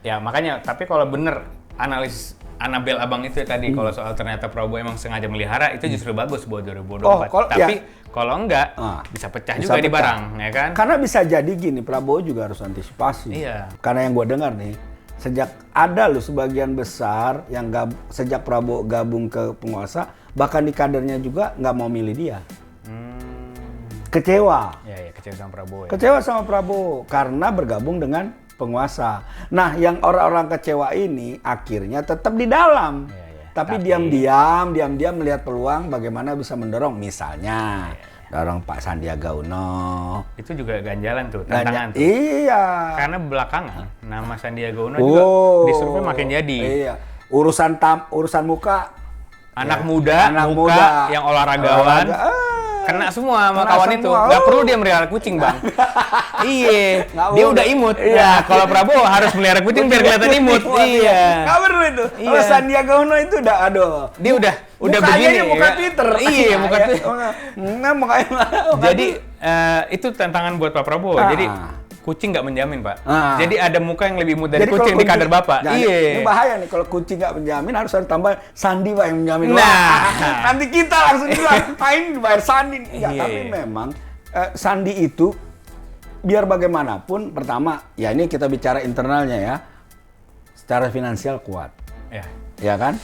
Ya makanya, tapi kalau bener analis Anabel Abang itu ya tadi, kalau soal ternyata Prabowo emang sengaja melihara, itu justru bagus buat 2024. Tapi kalau enggak, bisa pecah juga di barang, ya kan? Karena bisa jadi gini, Prabowo juga harus antisipasi. Iya. Karena yang gue dengar nih, sejak ada loh sebagian besar yang sejak Prabowo gabung ke penguasa, bahkan di kadernya juga nggak mau milih dia. Kecewa. Ya, kecewa sama Prabowo. Ya. Kecewa sama Prabowo karena bergabung dengan penguasa. Nah, yang orang-orang kecewa ini akhirnya tetap di dalam. Tapi diam-diam melihat peluang bagaimana bisa mendorong, misalnya dorong Pak Sandiaga Uno. Itu juga ganjalan tuh, tantangan tuh. Iya. Karena belakangan nama Sandiaga Uno juga di survei makin jadi. Iya. Urusan muka. Anak muda yang olahragawan. Kena semua sama kawan itu. Nggak perlu dia melihara kucing, Bang. Iya. Dia udah imut. Ya, kalau Prabowo harus melihara kucing biar kelihatan imut. Iya. Nggak perlu itu. Kalau Sandiaga Uno itu udah Dia udah begini. Muka Twitter. Iya, muka Twitter. Mukanya. Jadi itu tantangan buat Pak Prabowo. Jadi kucing nggak menjamin, Pak. Jadi ada muka yang lebih imut dari kucing di kader Bapak. Iya. Ini bahaya nih kalau kucing nggak menjamin, harus ada tambah Sandi, Pak, yang menjamin. Nanti kita langsung bilang, ini dibayar Sandi. Tapi memang Sandi itu biar bagaimanapun, pertama, ya ini kita bicara internalnya ya, secara finansial kuat. Ya kan?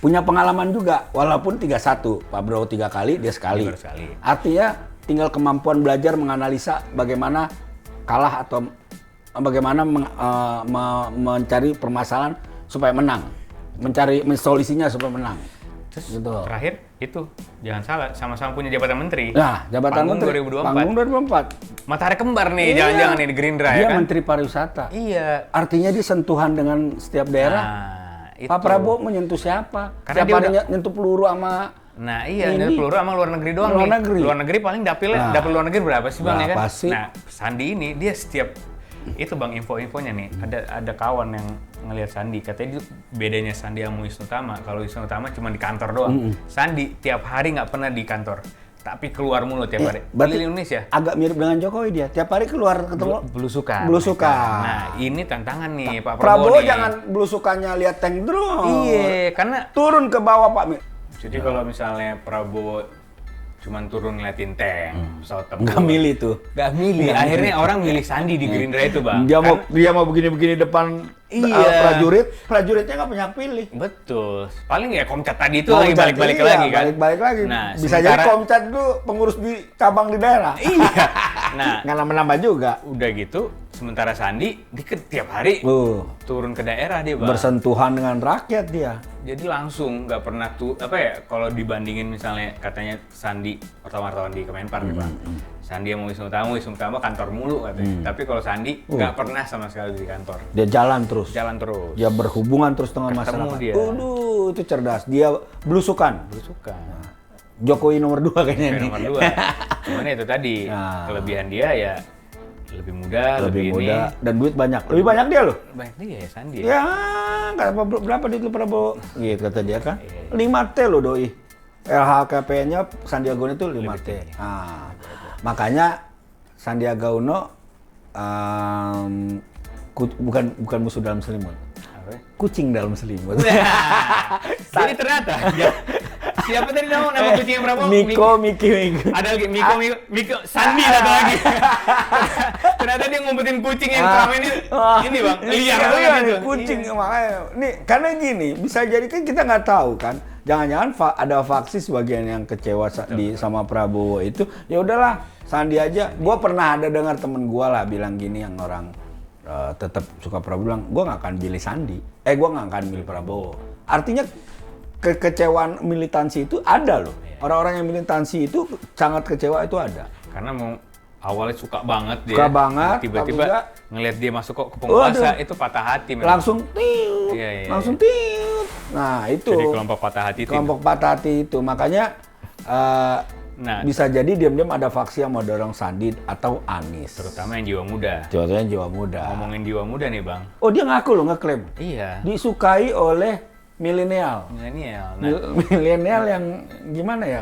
Punya pengalaman juga, walaupun 3-1. Pak Prabowo 3 kali, dia sekali. Artinya tinggal kemampuan belajar menganalisa bagaimana kalah atau bagaimana mencari permasalahan supaya menang, mencari solusinya supaya menang. Terus gitu. Terakhir itu jangan salah, sama-sama punya jabatan menteri. Nah, jabatan menteri 2024. Panggung 2024. Matahari kembar nih, jangan-jangan nih di Gerindra ya kan. Dia menteri pariwisata. Iya. Artinya dia sentuhan dengan setiap daerah. Pak Prabowo menyentuh siapa? Karena dia udah nyentuh peluru sama peluru sama luar negeri doang nih. Luar negeri paling dapil luar negeri berapa sih, Bang, ya kan? Nah, Sandi ini dia setiap itu, Bang, info-infonya nih. Ada kawan yang ngelihat Sandi, katanya bedanya Sandi sama Wisnu Tama. Kalau Wisnu Tama cuma di kantor doang. Sandi tiap hari nggak pernah di kantor. tapi keluar mulu tiap hari. Berarti Indonesia agak mirip dengan Jokowi dia. Tiap hari keluar ketemu belusukan. Nah, ini tantangan nih Pak Prabowo nih. jangan belusukannya lihat tank drone. Iya, karena turun ke bawah Pak Mir. Jadi kalau misalnya Prabowo cuman turun ngeliatin tank, pesawat tempur. Nggak milih tuh. Nggak milih. Akhirnya orang milih Sandi di Gerindra itu, Bang. Dia mau begini-begini depan prajuritnya nggak punya pilih. Betul. Paling ya Komcat tadi itu lagi balik-balik lagi kan. Balik-balik lagi. Nah, bisa jadi Komcat itu pengurus di cabang di daerah. Iya. Nah, nggak nambah-nambah juga. Udah gitu, sementara Sandi tiap hari turun ke daerah dia, Bang. Bersentuhan dengan rakyat dia. Jadi langsung nggak pernah kalau dibandingin misalnya katanya Sandi wartawan di Kemenpar nih, Bang. Sandi yang mau wisnu tamu kantor mulu katanya. Tapi kalau Sandi nggak pernah sama sekali di kantor. Dia jalan terus. Dia berhubungan terus dengan masyarakat. Itu cerdas. Dia belusukan. Jokowi nomor 2 kayaknya. Nomor 2. Cuman itu tadi kelebihan dia ya lebih muda dan duit banyak. Lebih banyak dia loh. Banyak dia ya Sandi. Ya, berapa duit lu Prabowo? Gitu kata dia kan. 5T loh doi. LHKPN-nya Sandiaga Uno itu 5T. Nah, makanya Sandiaga Uno bukan musuh dalam selimut. Kucing dalam selimut. Jadi ternyata siapa tadi nama kucingnya Prabowo? Miki. Ada lagi Miko Sandi ada lagi. Ternyata dia ngumpetin kucing yang selama ini Bang, liar banget itu. Kucing makanya. Nih, karena gini, bisa jadi kan kita nggak tahu kan. Jangan-jangan ada faksi sebagian yang kecewa sama Prabowo itu. Ya udahlah, Sandi aja. Gua pernah ada dengar temen gua lah bilang gini yang orang tetap suka Prabowo bilang, gue nggak akan pilih Sandi. Gue nggak akan pilih Prabowo. Artinya kekecewaan militansi itu ada loh. Orang-orang yang militansi itu sangat kecewa itu ada. Karena mau awalnya suka banget dia. Suka banget. Tiba-tiba ngelihat dia masuk ke penguasa itu patah hati. Memang. Langsung tiut. Langsung tiut. Nah itu. Jadi kelompok patah hati. Kelompok patah hati itu. Makanya bisa jadi diam-diam ada faksi yang mau dorong Sandi atau Anies. Terutama yang jiwa muda. Contohnya jiwa muda. Ngomongin jiwa muda nih Bang. Oh dia ngaku loh, ngeklaim. Iya. Disukai oleh milenial. Milenial yang gimana ya?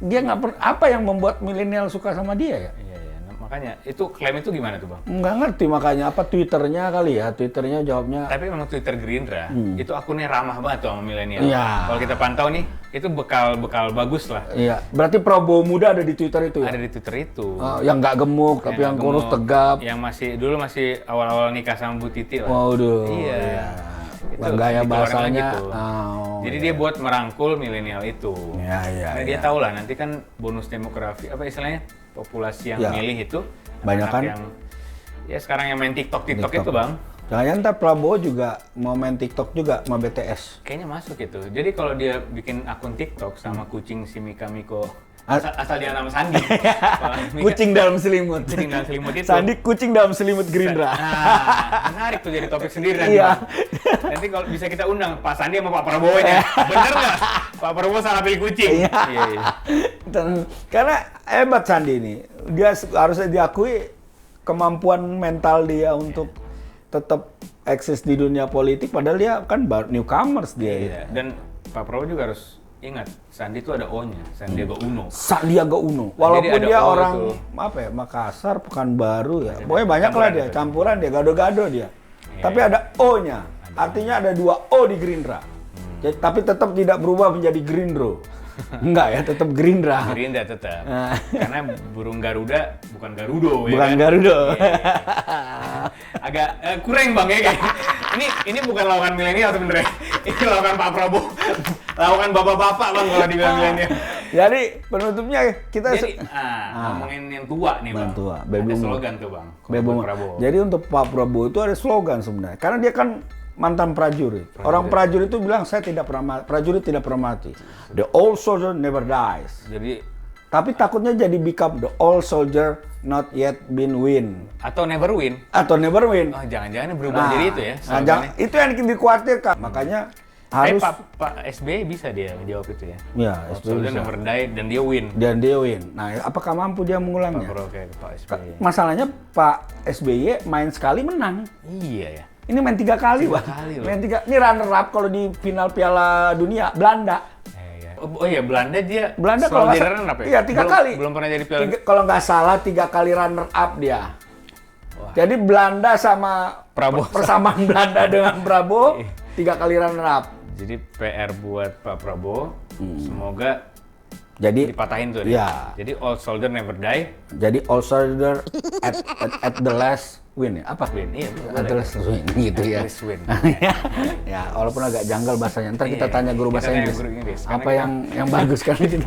Dia nggak apa yang membuat milenial suka sama dia ya? Iya. Makanya itu klaim itu gimana tuh Bang? Nggak ngerti makanya apa Twitternya kali ya, Twitternya jawabnya. Tapi memang Twitter Gerindra itu akunnya ramah banget tuh sama milenial. Iya. Kalau kita pantau nih, itu bekal bagus lah. Iya. Berarti Prabowo muda ada di Twitter itu ya? Ada di Twitter itu. Yang nggak gemuk tapi yang kurus tegap. Yang dulu masih awal-awal nikah sama Bu Titi lah. Waduh. Iya. Gaya bahasanya. Gitu. Jadi dia buat merangkul milenial itu. Iya. Karena dia tahu lah nanti kan bonus demografi apa istilahnya populasi yang milih itu banyak kan yang ya sekarang yang main TikTok itu Bang. Jangan-jangan ntar Prabowo juga mau main TikTok juga sama BTS. Kayaknya masuk itu. Jadi kalau dia bikin akun TikTok sama kucing si Miko asal dia nama Sandi. Kucing dalam selimut. Kucing dalam selimut itu. Sandi kucing dalam selimut Gerindra. Menarik tuh jadi topik sendiri nanti. Iya. Nanti kalau bisa kita undang Pak Sandi sama Pak Prabowo nya. Bener nggak? Pak Prabowo salah pilih kucing. Iya. Karena hebat Sandi ini. Dia harusnya diakui kemampuan mental dia untuk tetap eksis di dunia politik. Padahal dia kan newcomers dia. Iya. Dan Pak Prabowo juga harus ingat, Sandi itu ada O-nya, Sandiaga Uno. Sandiaga Uno. Walaupun dia orang Makassar, Pekanbaru ya. Pokoknya banyak lah dia, campuran dia, gado-gado dia. Tapi ada O-nya. Artinya ada 2 O di Gerindra. Jadi, tapi tetap tidak berubah menjadi Gerindro. Enggak ya, tetap Gerindra. Gerindra tetap. Karena burung Garuda bukan Garudo ya. Bukan Garudo. Agak kurang Bang ya kayak. Ini bukan lawakan milenial sebenarnya. Ini lawakan Pak Prabowo. Lawakan bapak-bapak Bang kalau dibilang milenial. Jadi penutupnya kita ngomongin yang tua nih Bang. Tua. Ada slogan tuh Bang. Prabowo. Jadi untuk Pak Prabowo itu ada slogan sebenarnya. Karena dia kan mantan prajurit. Orang prajurit itu bilang prajurit tidak pernah mati. The old soldier never dies. Tapi takutnya jadi become the old soldier not yet been win. Atau never win. Oh, jangan-jangan berubah jadi itu ya. Itu yang dikhawatirkan. Makanya harus Pak SBY bisa dia menjawab itu ya. Iya, SBY bisa. Never die dan dia win. Nah, apakah mampu dia mengulangnya? Pak SBY. Masalahnya Pak SBY main sekali menang. Iya ya. Ini main 3 kali, Bang. Main 3. Ini runner up kalau di final Piala Dunia Belanda. Oh iya, Belanda kalau nggak salah, runner up ya? Iya, 3 kali. Belum pernah jadi piala. Kalau nggak salah 3 kali runner up dia. Wah. Jadi Belanda sama Prabowo. Persamaan Belanda dengan Prabowo 3 kali runner up. Jadi PR buat Pak Prabowo, semoga jadi dipatahin tuh. Iya. Jadi all soldier never die. Jadi all soldier at the last win ya? Apa? Win, iya. At the last win gitu ya. Win. Ya, walaupun agak janggal bahasanya. Ntar kita tanya guru bahasa Inggris. Apa kita... yang bagus kan itu?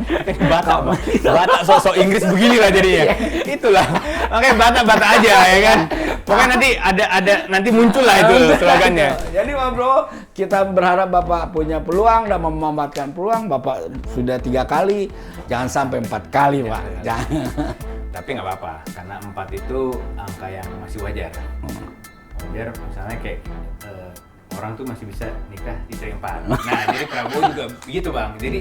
Batak sosok Inggris begini lah jadinya. Itulah. Makanya Batak aja ya kan. Pokoknya nanti muncul lah itu slogannya. Jadi Pak Bro, kita berharap Bapak punya peluang dan memanfaatkan peluang. Bapak sudah 3 kali, jangan sampai 4 kali, Pak. Jangan. Tapi nggak apa-apa, karena 4 itu angka yang masih wajar. Wajar, misalnya kayak orang tuh masih bisa nikah istri 4. Nah, jadi Prabowo juga begitu, Bang. Jadi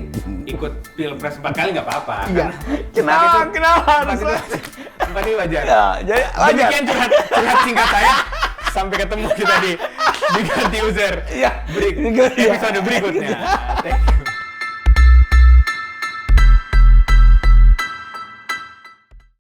ikut pilpres 4 kali nggak apa-apa. Iya. Kenapa? 4 itu wajar. Ya, jadi wajar. Demikian curhat singkat saya. Sampai ketemu kita di Ganti User. Iya. Episode berikutnya. Thank you.